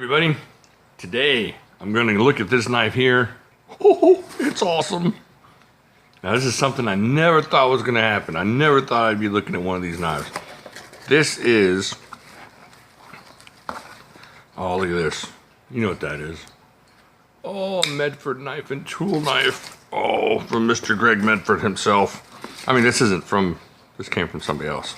Everybody, today I'm going to look at this knife here. Oh, it's awesome. Now this is something I never thought was going to happen. I never thought I'd be looking at one of these knives. This is, oh look at this. You know what that is. Oh, a Medford knife and tool knife. Oh, from Mr. Greg Medford himself. I mean, this came from somebody else.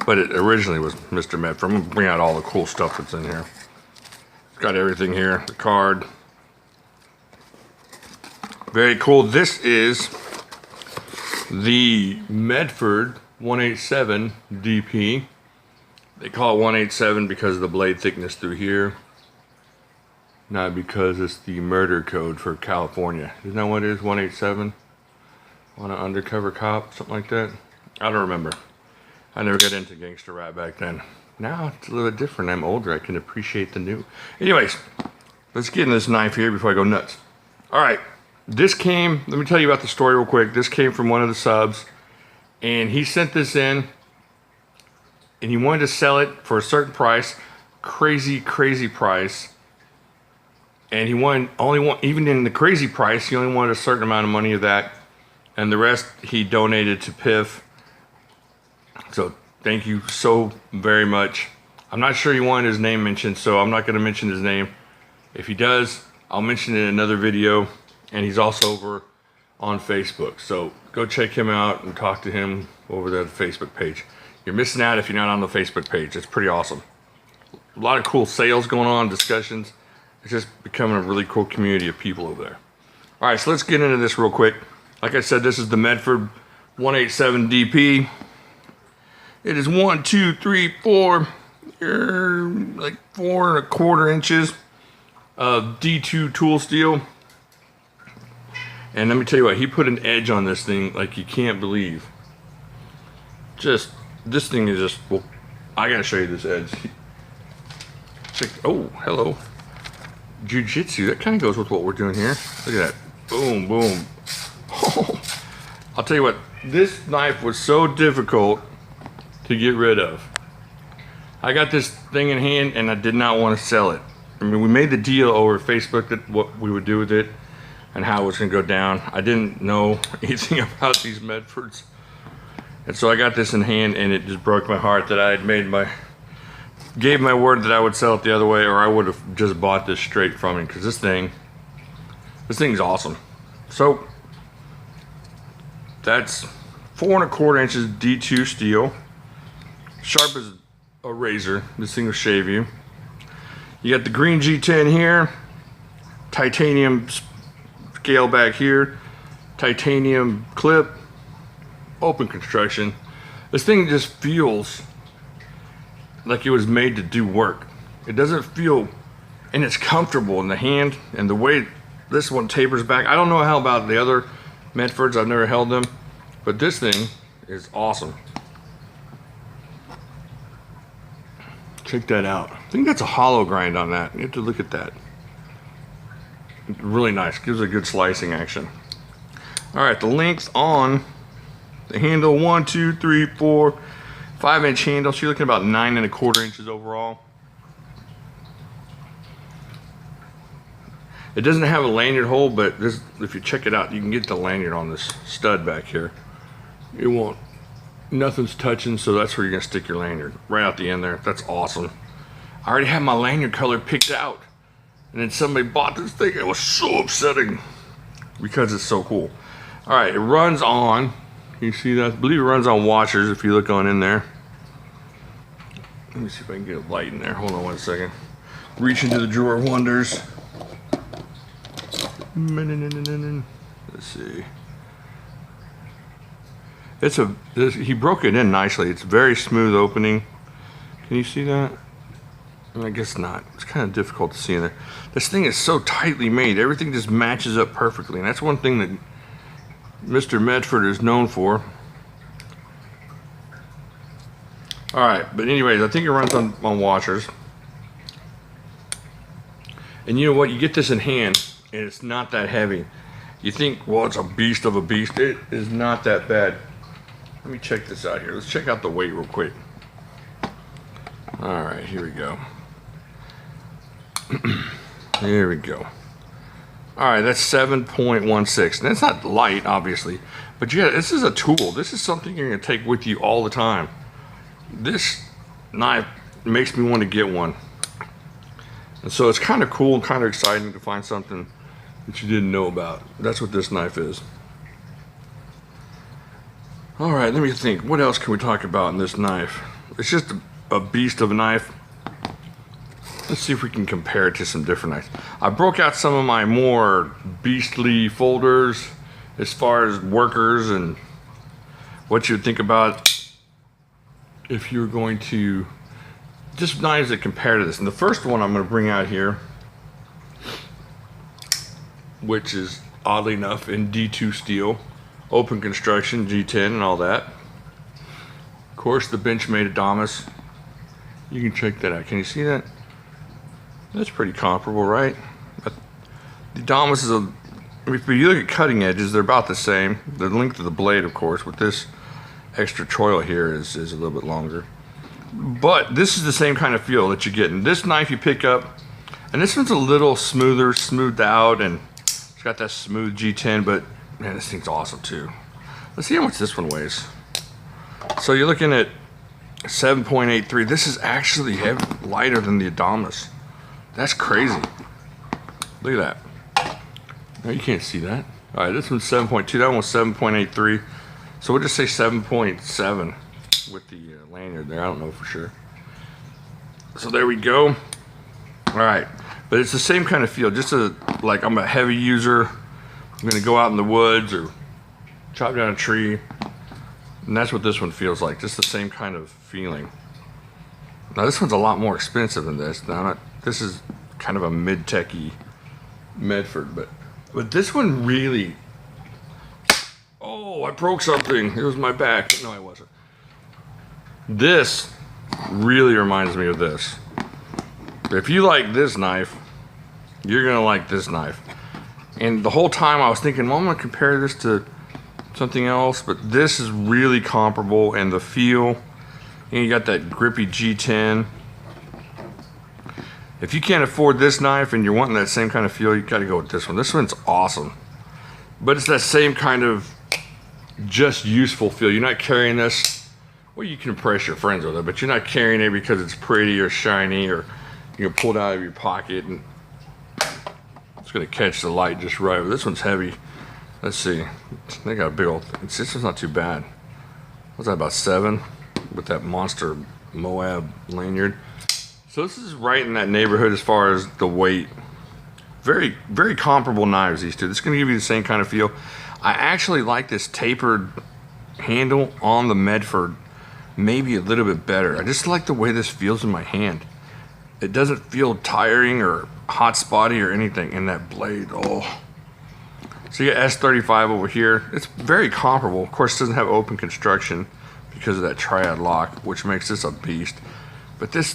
But it originally was Mr. Medford. I'm going to bring out all the cool stuff that's in here. Got everything here, the card. Very cool. This is the Medford 187 DP. They call it 187 because of the blade thickness through here, not because it's the murder code for California. Isn't that what it is? 187 on an undercover cop, something like that. I don't remember. I never got into gangster rap back then. Now it's a little bit different. I'm older. I can appreciate the new. Anyways, let's get in this knife here before I go nuts. All right, this came, let me tell you about the story real quick. This came from one of the subs, and he sent this in, and he wanted to sell it for a certain price, crazy price. And he even in the crazy price, he only wanted a certain amount of money of that, and the rest he donated to PIF. So thank you so very much. I'm not sure he wanted his name mentioned, so I'm not going to mention his name. If he does, I'll mention it in another video, and he's also over on Facebook. So go check him out and talk to him over the Facebook page. You're missing out if you're not on the Facebook page. It's pretty awesome. A lot of cool sales going on, discussions. It's just becoming a really cool community of people over there. All right, so let's get into this real quick. Like I said, this is the Medford 187 DP. It is 1, 2, 3, 4, like 4¼ inches of D2 tool steel. And let me tell you what, he put an edge on this thing like you can't believe. Just, this thing is just, well, I gotta show you this edge. Check, oh, hello. Jiu-jitsu, that kind of goes with what we're doing here. Look at that, boom, boom. Oh, I'll tell you what, this knife was so difficult to get rid of. I got this thing in hand and I did not want to sell it. I mean, we made the deal over Facebook that what we would do with it and how it was going to go down. I didn't know anything about these Medfords, and so I got this in hand, and it just broke my heart that I had gave my word that I would sell it the other way, or I would have just bought this straight from him, because this thing's awesome. So that's 4¼ inches D2 steel. Sharp as a razor. This thing will shave you. You got the green G10 here, titanium scale back here, titanium clip, open construction. This thing just feels like it was made to do work. It doesn't feel, and it's comfortable in the hand, and the way this one tapers back. I don't know how about the other Medfords, I've never held them, but this thing is awesome. Check that out. I think that's a hollow grind on that. You have to look at that. Really nice. Gives a good slicing action. All right, the length on the handle, 1, 2, 3, 4, 5-inch handle. So you're looking at about 9¼ inches overall. It doesn't have a lanyard hole, but this, if you check it out, you can get the lanyard on this stud back here. It won't. Nothing's touching, so that's where you're gonna stick your lanyard, right out the end there. That's awesome. I already have my lanyard color picked out, and then somebody bought this thing. It was so upsetting because it's so cool. All right, it runs on, you see that? I believe it runs on washers if you look on in there. Let me see if I can get a light in there. Hold on 1 second. Reach into the drawer of wonders. Let's see. He broke it in nicely. It's very smooth opening. Can you see that? I guess not. It's kind of difficult to see in there. This thing is so tightly made. Everything just matches up perfectly. And that's one thing that Mr. Medford is known for. All right, but anyways, I think it runs on washers. And you know what? You get this in hand, and it's not that heavy. You think, well, it's a beast of a beast. It is not that bad. Let me check this out here. Let's check out the weight real quick. All right, here we go. There we go. All right, that's 7.16. That's not light, obviously, but yeah, this is a tool. This is something you're gonna take with you all the time. This knife makes me want to get one. And so it's kind of cool and kind of exciting to find something that you didn't know about. That's what this knife is. All right, let me think. What else can we talk about in this knife? It's just a beast of a knife. Let's see if we can compare it to some different knives. I broke out some of my more beastly folders as far as workers and what you would think about if you're going to, just knives that compare to this. And the first one I'm going to bring out here, which is oddly enough in D2 steel, open construction, G10 and all that. Of course, the Benchmade Adamas. You can check that out. Can you see that? That's pretty comparable, right? The Adamas is if you look at cutting edges, they're about the same. The length of the blade, of course, with this extra choil here is a little bit longer. But this is the same kind of feel that you get. And this knife you pick up, and this one's a little smoother, smoothed out, and it's got that smooth G10, but man, this thing's awesome too. Let's see how much this one weighs. So you're looking at 7.83. This is actually lighter than the Adamas. That's crazy. Look at that. No, you can't see that. All right, this one's 7.2. That one was 7.83. So we'll just say 7.7 with the lanyard there. I don't know for sure. So there we go. All right, but it's the same kind of feel. Just like I'm a heavy user. I'm gonna go out in the woods or chop down a tree, and that's what this one feels like. Just the same kind of feeling. Now this one's a lot more expensive than this. This is kind of a mid-techy Medford, but this one really. Oh, I broke something. It was my back. No, I wasn't. This really reminds me of this. If you like this knife, you're gonna like this knife. And the whole time I was thinking, well, I'm gonna compare this to something else, but this is really comparable in the feel. And you got that grippy G10. If you can't afford this knife and you're wanting that same kind of feel, you gotta go with this one. This one's awesome. But it's that same kind of just useful feel. You're not carrying this, well, you can impress your friends with it, but you're not carrying it because it's pretty or shiny or you can pull it out of your pocket and it's gonna catch the light just right. This one's heavy. Let's see. They got a big old, this one's not too bad. What's that, about 7 with that monster Moab lanyard? So this is right in that neighborhood as far as the weight. Very, very comparable knives, these two. This is gonna give you the same kind of feel. I actually like this tapered handle on the Medford maybe a little bit better. I just like the way this feels in my hand. It doesn't feel tiring or hot spotty or anything in that blade. Oh. So you got S35 over here. It's very comparable. Of course, it doesn't have open construction because of that triad lock, which makes this a beast. But this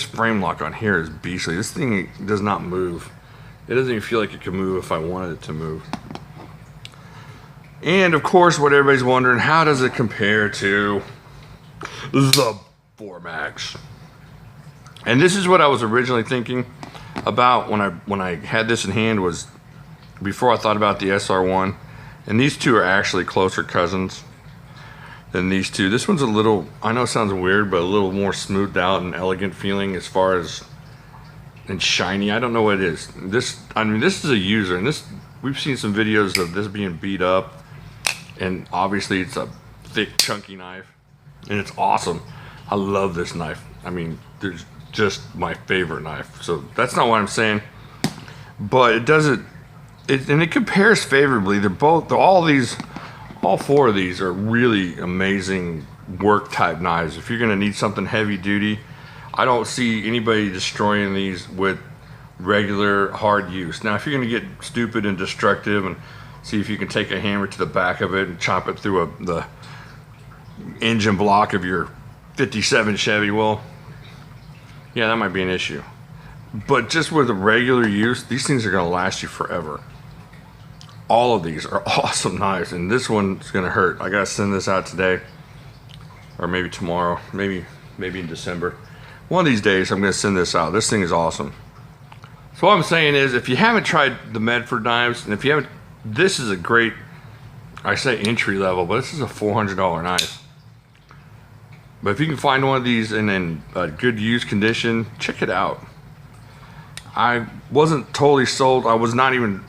frame lock on here is beastly. This thing does not move. It doesn't even feel like it can move if I wanted it to move. And of course, what everybody's wondering, how does it compare to the Formax? And this is what I was originally thinking about when I had this in hand, was before I thought about the SR1. And these two are actually closer cousins than these two. This one's a little, I know it sounds weird, but a little more smoothed out and elegant feeling as far as, and shiny. I don't know what it is. This, I mean, this is a user, and this, we've seen some videos of this being beat up, and obviously it's a thick, chunky knife, and it's awesome. I love this knife. I mean, there's just my favorite knife. So that's not what I'm saying, but it doesn't, and it compares favorably. All four of these are really amazing work type knives. If you're gonna need something heavy duty, I don't see anybody destroying these with regular hard use. Now, if you're gonna get stupid and destructive and see if you can take a hammer to the back of it and chop it through the engine block of your 57 Chevy, well, yeah, that might be an issue. But just with a regular use, these things are gonna last you forever. All of these are awesome knives, and this one's gonna hurt. I gotta send this out today, or maybe tomorrow, maybe in December. One of these days I'm going to send this out. This thing is awesome. So what I'm saying is, if you haven't tried the Medford knives, and if you haven't, this is a great, I say entry level, but this is a $400 knife. But if you can find one of these in good used condition, check it out. I wasn't totally sold. I was not even,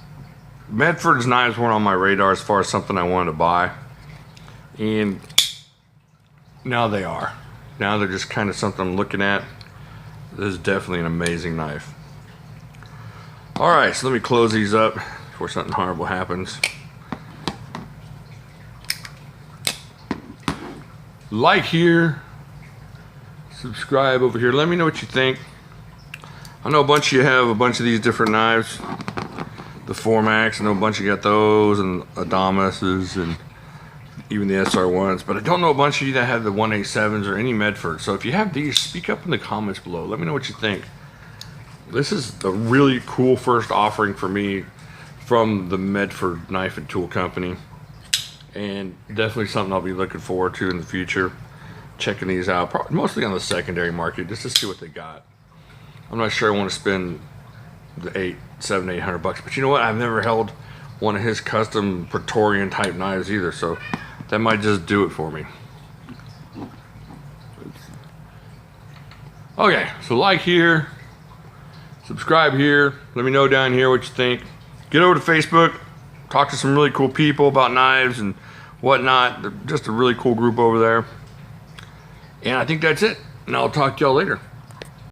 Medford's knives weren't on my radar as far as something I wanted to buy. And now they are. Now they're just kind of something I'm looking at. This is definitely an amazing knife. Alright, so let me close these up before something horrible happens. Like here, subscribe over here. Let me know what you think. I know a bunch of you have a bunch of these different knives. The Formax, I know a bunch of you got those, and Adamas's, and even the SR1s, but I don't know a bunch of you that have the 187s or any Medford. So if you have these, speak up in the comments below. Let me know what you think. This is a really cool first offering for me from the Medford Knife and Tool Company, and definitely something I'll be looking forward to in the future. Checking these out, mostly on the secondary market, just to see what they got. I'm not sure I want to spend the $800 bucks, but you know what? I've never held one of his custom Praetorian type knives either, so that might just do it for me. Okay, so like here, subscribe here, let me know down here what you think. Get over to Facebook, talk to some really cool people about knives and whatnot. They're just a really cool group over there. And I think that's it, and I'll talk to y'all later.